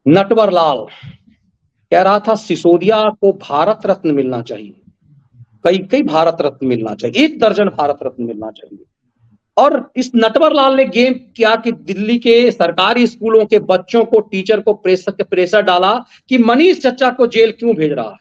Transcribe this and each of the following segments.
नटवर लाल कह रहा था सिसोदिया को भारत रत्न मिलना चाहिए, कई कई भारत रत्न मिलना चाहिए, 1 दर्जन भारत रत्न मिलना चाहिए। और इस नटवर लाल ने गेम किया कि दिल्ली के सरकारी स्कूलों के बच्चों को, टीचर को प्रेशर डाला कि मनीष चच्चा को जेल क्यों भेज रहा है।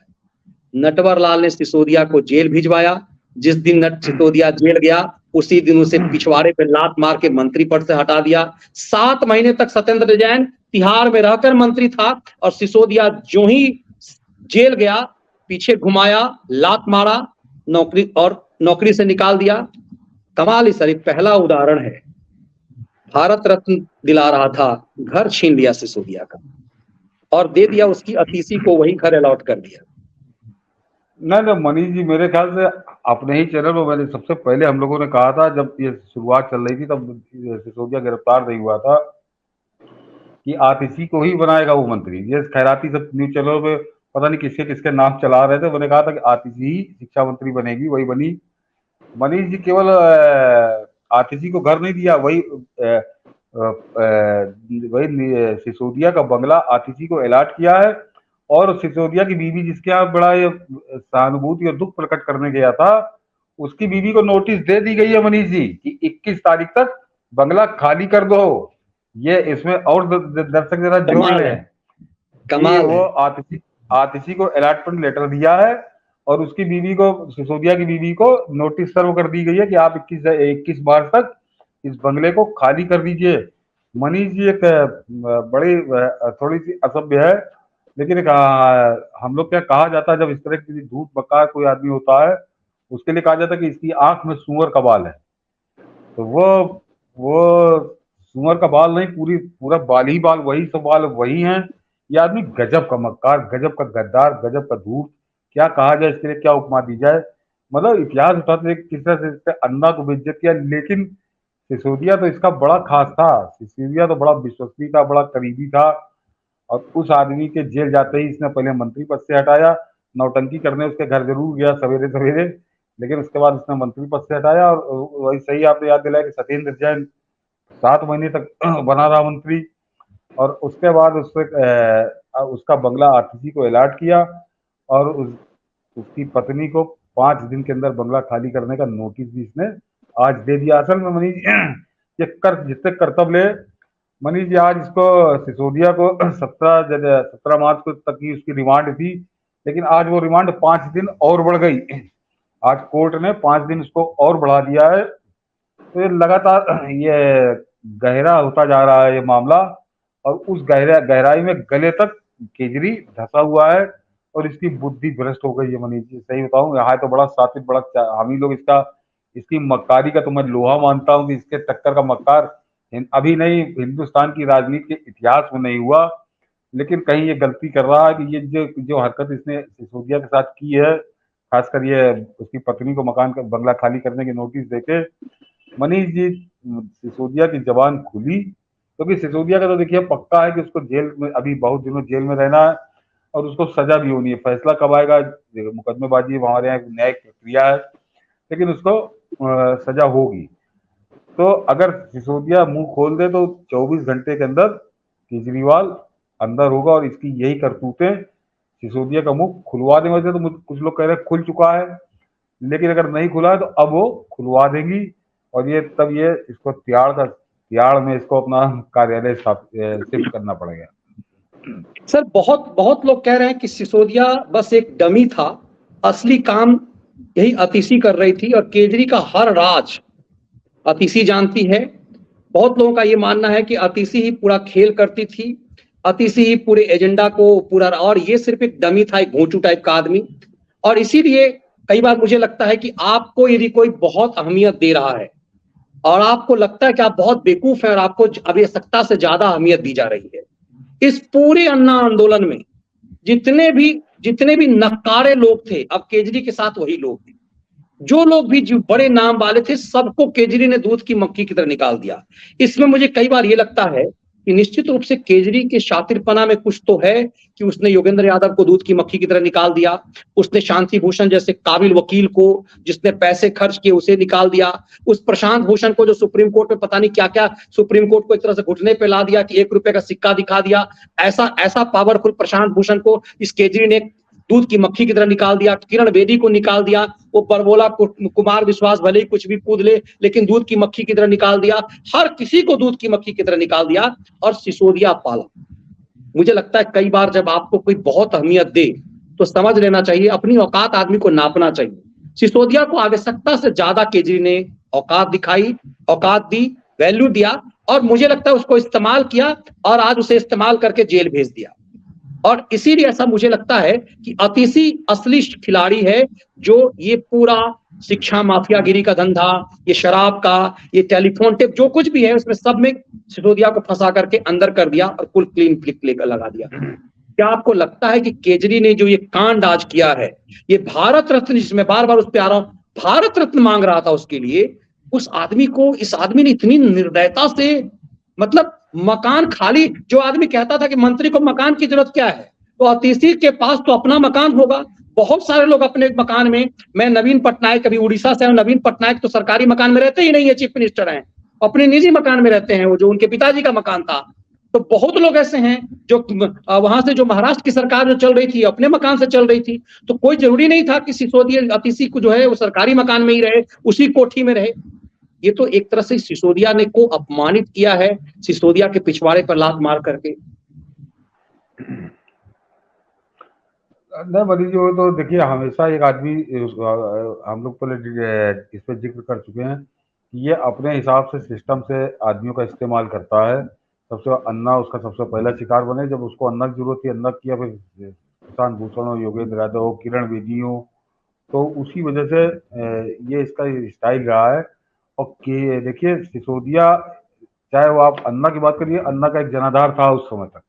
नटवर लाल ने सिसोदिया को जेल भिजवाया। जिस दिन सिसोदिया जेल गया उसी दिन उसे पिछवाड़े पे लात मार के मंत्री पद से हटा दिया। 7 महीने तक सत्येंद्र जैन तिहाड़ में रहकर मंत्री था और सिसोदिया जो ही जेल गया पीछे घुमाया, लात मारा, नौकरी से निकाल दिया। कमाल ही सर, एक पहला उदाहरण है, भारत रत्न दिला रहा था, घर छीन लिया सिसोदिया का और दे दिया उसकी अतीसी को, वही घर अलॉट कर दिया। नहीं, मनीष जी, मेरे ख्याल से अपने ही चैनल में मैंने सबसे पहले हम लोगों ने कहा था, जब ये शुरुआत चल रही थी तब सिसोदिया गिरफ्तार नहीं हुआ था, कि आतिशी को ही बनाएगा वो मंत्री। ये खैराती सब न्यूज चैनलों पे पता नहीं किसके किसके नाम चला रहे थे। मैंने कहा था कि आतिशी ही शिक्षा मंत्री बनेगी, वही बनी। मनीष जी, केवल आतिशी को घर नहीं दिया, वही सिसोदिया का बंगला आतिशी को अलॉट किया है। और सिसोदिया की बीवी, जिसके यहाँ बड़ा ये सहानुभूति और दुख प्रकट करने गया था, उसकी बीवी को नोटिस दे दी गई है मनीष जी कि 21 तारीख तक बंगला खाली कर दो। ये इसमें और दर्शक जरा जोड़ लें कि वो आतिशी को अलॉटमेंट लेटर दिया है और उसकी बीवी को, सिसोदिया की बीवी को नोटिस सर्व कर दी गई है कि आप 21 मार्च तक इस बंगले को खाली कर दीजिए। मनीष जी, एक बड़ी थोड़ी सी असभ्य है, लेकिन एक हम लोग क्या कहा जाता है, जब इस तरह की धूप बकार कोई आदमी होता है, उसके लिए कहा जाता है कि इसकी आंख में सूअर का बाल है। तो वो सूअर का बाल नहीं, पूरा बाल ही बाल, वही सब बाल वही हैं। ये आदमी गजब का मक्कार, गजब का गद्दार, गजब का धूर्त, क्या कहा जाए इसके लिए, क्या उपमा दी जाए। मतलब इतिहास उठाते किस तरह से इसके अन्ना को बेइज्जत किया। लेकिन सिसोदिया तो इसका बड़ा खास था, सिसोदिया तो बड़ा विश्वसनीय था, बड़ा करीबी था। और उस आदमी के जेल जाते ही इसने पहले मंत्री पद से हटाया, नौटंकी करने उसके घर जरूर गया सवेरे सवेरे, लेकिन उसके बाद उसने मंत्री पद से हटाया। और वही सही आपने याद दिलाया कि सत्येंद्र जैन 7 महीने तक बना रहा मंत्री। और उसके बाद उसका बंगला आतिशी को अलॉट किया और उसकी पत्नी को 5 दिन के अंदर बंगला खाली करने का नोटिस भी इसने आज दे दिया। असल में मनीष ये जितने कर्तव्य ले मनीष जी, आज इसको सिसोदिया को 17 मार्च को तक की उसकी रिमांड थी, लेकिन आज वो रिमांड 5 दिन और बढ़ गई। आज कोर्ट ने 5 दिन उसको और बढ़ा दिया है। तो ये लगातार ये गहरा होता जा रहा है ये मामला, और उस गहराई में गले तक केजरी धंसा हुआ है और इसकी बुद्धि भ्रष्ट हो गई है। मनीष जी, सही बताऊं, यहाँ तो बड़ा सात्विक, बड़ा हम ही लोग इसकी मक्कारी का तो मैं लोहा मानता हूँ कि इसके टक्कर का मक्कार अभी नहीं, हिंदुस्तान की राजनीति के इतिहास में नहीं हुआ। लेकिन कहीं ये गलती कर रहा है कि ये जो हरकत इसने सिसोदिया के साथ की है, खासकर ये उसकी पत्नी को मकान का बंगला खाली करने की नोटिस देके, मनीष जी सिसोदिया की जबान खुली, क्योंकि सिसोदिया का तो देखिए पक्का है कि उसको जेल में अभी बहुत दिनों जेल में रहना है और उसको सजा भी होनी है। फैसला कब आएगा, मुकदमेबाजी हमारे यहाँ न्यायिक प्रक्रिया है, लेकिन उसको सजा होगी। तो अगर सिसोदिया मुंह खोल दे तो 24 घंटे के अंदर केजरीवाल अंदर होगा और इसकी यही करतूतें सिसोदिया का मुंह खुलवा देंगे। वैसे तो कुछ लोग कह रहे हैं खुल चुका है, लेकिन अगर नहीं खुला है तो अब वो खुलवा देंगी और ये तब ये इसको तिहाड़ में इसको अपना कार्यालय शिफ्ट करना पड़ेगा। सर, बहुत लोग कह रहे हैं कि सिसोदिया बस एक डमी था, असली काम यही अतिशी कर रही थी और केजरी का हर राज अतिशी जानती है। बहुत लोगों का ये मानना है कि अतिशी ही पूरा खेल करती थी, अतिशी ही पूरे एजेंडा को पूरा, और ये सिर्फ एक डमी था, एक घोंचू टाइप का आदमी। और इसीलिए कई बार मुझे लगता है कि आपको यदि कोई बहुत अहमियत दे रहा है और आपको लगता है कि आप बहुत बेवकूफ हैं और आपको आवश्यकता से ज्यादा अहमियत दी जा रही है, इस पूरे अन्ना आंदोलन में जितने भी नक्कारे लोग थे, अब केजरी के साथ वही लोग थे, जो लोग भी जो बड़े नाम वाले थे, सबको केजरी ने दूध की मक्खी की तरह निकाल दिया। इसमें मुझे कई बार ये लगता है कि निश्चित रूप से केजरी के शातिरपना में कुछ तो है कि उसने योगेंद्र यादव को दूध की मक्खी की तरह निकाल दिया। उसने शांति भूषण जैसे काबिल वकील को, जिसने पैसे खर्च किए, उसे निकाल दिया। उस प्रशांत भूषण को जो सुप्रीम कोर्ट में पता नहीं क्या-क्या, सुप्रीम कोर्ट को एक तरह से घुटने पे ला दिया कि 1 रुपए का सिक्का दिखा दिया। ऐसा पावरफुल प्रशांत भूषण को इस केजरी ने दूध की मक्खी की तरह निकाल दिया। किरण बेदी को निकाल दिया। वो बरबोला कुमार विश्वास भले ही कुछ भी कूद ले, लेकिन दूध की मक्खी की तरह निकाल दिया। हर किसी को दूध की मक्खी की तरह निकाल दिया और सिसोदिया पाला। मुझे लगता है कई बार जब आपको कोई बहुत अहमियत दे तो समझ लेना चाहिए, अपनी औकात आदमी को नापना चाहिए। सिसोदिया को आवश्यकता से ज्यादा केजरी ने औकात दिखाई, औकात दी, वैल्यू दिया और मुझे लगता है उसको इस्तेमाल किया और आज उसे इस्तेमाल करके जेल भेज दिया। और इसीलिए ऐसा मुझे लगता है कि अतिशी असली खिलाड़ी है, जो ये पूरा शिक्षा माफियागिरी का धंधा, ये शराब का, ये टेलीफोन टेप, जो कुछ भी है उसमें सब में सिसोदिया को फंसा करके अंदर कर दिया और फुल क्लीन फ्लिक लेकर लगा दिया। क्या आपको लगता है कि केजरी ने जो ये कांड आज किया है, ये भारत रत्न, जिसमें बार बार उस पर आ रहा हूं, भारत रत्न मांग रहा था उसके लिए, उस आदमी को, इस आदमी ने इतनी निर्दयता से, मतलब मकान खाली, जो आदमी कहता था कि मंत्री को मकान की जरूरत क्या है, तो अतिशी के पास तो अपना मकान होगा। बहुत सारे लोग अपने मकान में, मैं नवीन पटनायक अभी उड़ीसा से हूं, नवीन पटनायक तो सरकारी मकान में रहते ही नहीं है, चीफ मिनिस्टर हैं, अपने निजी मकान में रहते हैं, वो जो उनके पिताजी का मकान था। तो बहुत लोग ऐसे हैं जो वहां से, जो महाराष्ट्र की सरकार जो चल रही थी अपने मकान से चल रही थी, तो कोई जरूरी नहीं था कि सिसोदिया अतिशी को जो है वो सरकारी मकान में ही रहे, उसी कोठी में रहे। ये तो एक तरह से सिसोदिया ने को अपमानित किया है, सिसोदिया के पिछवाड़े पर लात मार करके। नहीं मनीष जी, वो तो देखिए हमेशा एक आदमी, हम लोग पहले इस पर जिक्र कर चुके हैं कि ये अपने हिसाब से सिस्टम से आदमियों का इस्तेमाल करता है। सबसे अन्ना उसका सबसे पहला शिकार बने, जब उसको अन्ना की जरूरत थी अन्ना किया, फिर प्रशांत भूषण हो, योगेंद्र यादव हो, किरण बेदी हो, तो उसी वजह से ये इसका स्टाइल रहा है। और देखिए सिसोदिया, चाहे वो आप अन्ना की बात करिए, अन्ना का एक जनाधार था उस समय तक,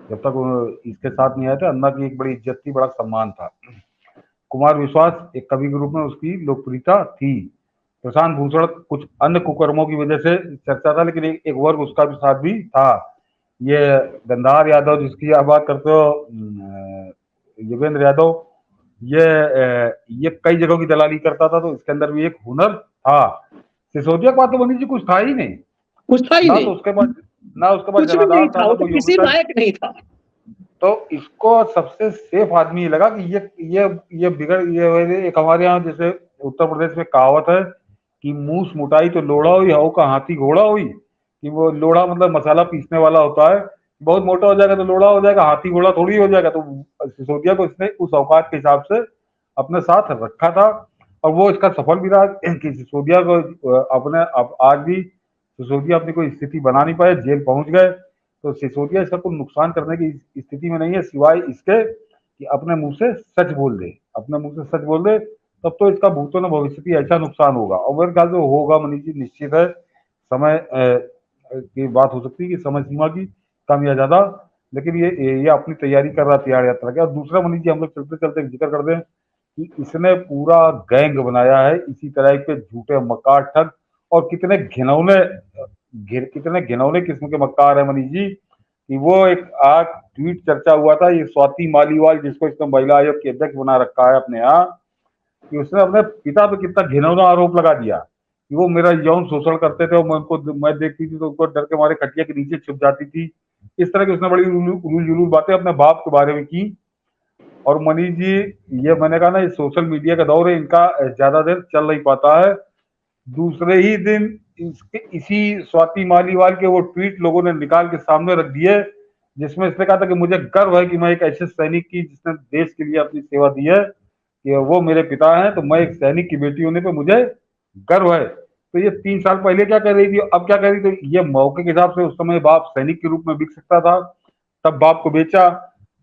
जब तक वो इसके साथ नहीं आए थे। अन्ना की एक बड़ी इज्जत थी, बड़ा सम्मान था। कुमार विश्वास एक कवि के रूप में उसकी लोकप्रियता थी। प्रशांत भूषण कुछ अन्य कुकर्मों की वजह से चर्चा था, लेकिन एक वर्ग उसका भी साथ भी था। ये गंधार यादव जिसकी आप बात करते हो, योगेंद्र यादव, ये कई जगहों की दलाली करता था, तो इसके अंदर भी एक हुनर था। सिसोदिया के पास तो मनीष जी कुछ था ही नहीं, कुछ था ही ना नहीं, तो उसके पास, ना उसके पास कुछ भी जनाधार नहीं था, था, ना वो तो कोई किसी योग्यता। लायक नहीं था। तो इसको सबसे सेफ आदमी लगा कि ये बिगड़, ये एक हमारे यहाँ जैसे उत्तर प्रदेश में कहावत है कि मूस मुटाई तो लोढ़ा हुई, हाउ का हाथी घोड़ा हुई। कि वो लोढ़ा मतलब मसाला पीसने वाला होता है, बहुत मोटा हो जाएगा तो लोढ़ा हो जाएगा, हाथी घोड़ा थोड़ी हो जाएगा। तो सिसोदिया को इसने उस औकात के हिसाब से अपने साथ रखा था, और वो इसका सफल भी रहा कि सिसोदिया को अपने आज भी सिसोदिया अपनी कोई स्थिति बना नहीं पाए, जेल पहुंच गए। तो सिसोदिया इसका कोई नुकसान करने की स्थिति में नहीं है, सिवाय इसके कि अपने मुंह से सच बोल दे, अपने मुंह से सच बोल दे, तब तो इसका भूतों में भविष्य भी ऐसा नुकसान होगा। और मेरे ख्याल से होगा मनीष जी, निश्चित है। समय की बात हो सकती है कि समय सीमा की कम या ज्यादा, लेकिन ये अपनी तैयारी कर रहा तिहाड़ यात्रा की। और दूसरा मनीष जी, हम लोग चलते चलते जिक्र कर दें कि इसने पूरा गैंग बनाया है इसी तरह के झूठे मक्कार ठग, और कितने घिनौने किस्म के मक्कार है मनीष जी, कि वो एक आज ट्वीट चर्चा हुआ था, ये स्वाति मालीवाल जिसको इसने महिला आयोग के अध्यक्ष बना रखा है अपने यहाँ, कि उसने अपने पिता पे कितना घिनौना आरोप लगा दिया कि वो मेरा यौन शोषण करते थे, और मैं देखती थी तो उनको डर के मारे खटिया के नीचे छुप जाती थी। इस तरह की उसने बड़ी उलूल जुलूल बातें अपने बाप के बारे में की। और मनीष जी, ये मैंने कहा ना, ये सोशल मीडिया का दौर है, इनका ज्यादा देर चल नहीं पाता है। दूसरे ही दिन इसी स्वाति मालीवाल के वो ट्वीट लोगों ने निकाल के सामने रख दिए, जिसमें इसने कहा था कि मुझे गर्व है कि मैं एक ऐसे सैनिक की जिसने देश के लिए अपनी सेवा दी है, कि वो मेरे पिता हैं, तो मैं एक सैनिक की बेटी होने पे मुझे गर्व है। तो ये 3 साल पहले क्या कर रही थी, अब क्या कर रही थी? ये मौके के हिसाब से उस समय बाप सैनिक के रूप में बिक सकता था, तब बाप को बेचा।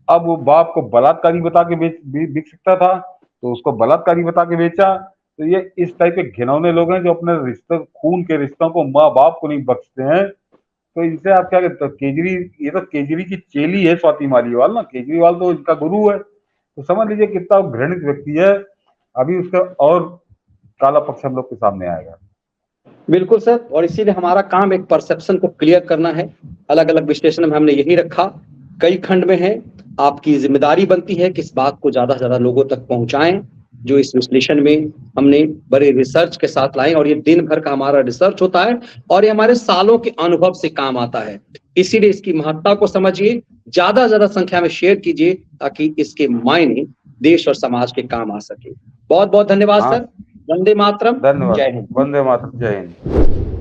अब वो बाप को बलात्कारी बता के बिक सकता था, तो उसको बलात्कारी बता के बेचा। तो ये इस टाइप के घिनौने लोग हैं जो अपने रिश्ते, खून के रिश्तों को, माँ बाप को नहीं बख्शते हैं। तो इनसे आप क्या कहते हो? ये तो केजरी की चेली है स्वाति मालीवाल ना, केजरीवाल तो इनका गुरु है। तो समझ लीजिए कितना घृणित व्यक्ति है। अभी उसका और काला पक्ष हम लोग के सामने आएगा। बिल्कुल सर, और इसीलिए हमारा काम एक परसेप्शन को क्लियर करना है। अलग अलग विश्लेषण में हमने यही रखा, कई खंड में है। आपकी जिम्मेदारी बनती है कि इस बात को ज्यादा से ज्यादा लोगों तक पहुंचाएं, जो इस विश्लेषण में हमने बड़े रिसर्च के साथ लाए, और ये दिन भर का हमारा रिसर्च होता है और ये हमारे सालों के अनुभव से काम आता है। इसीलिए इसकी महत्ता को समझिए, ज्यादा से ज्यादा संख्या में शेयर कीजिए, ताकि इसके मायने देश और समाज के काम आ सके। बहुत बहुत धन्यवाद हाँ सर। वंदे मातरम। धन्यवाद। जय हिंद। वंदे मातरम। जय हिंद।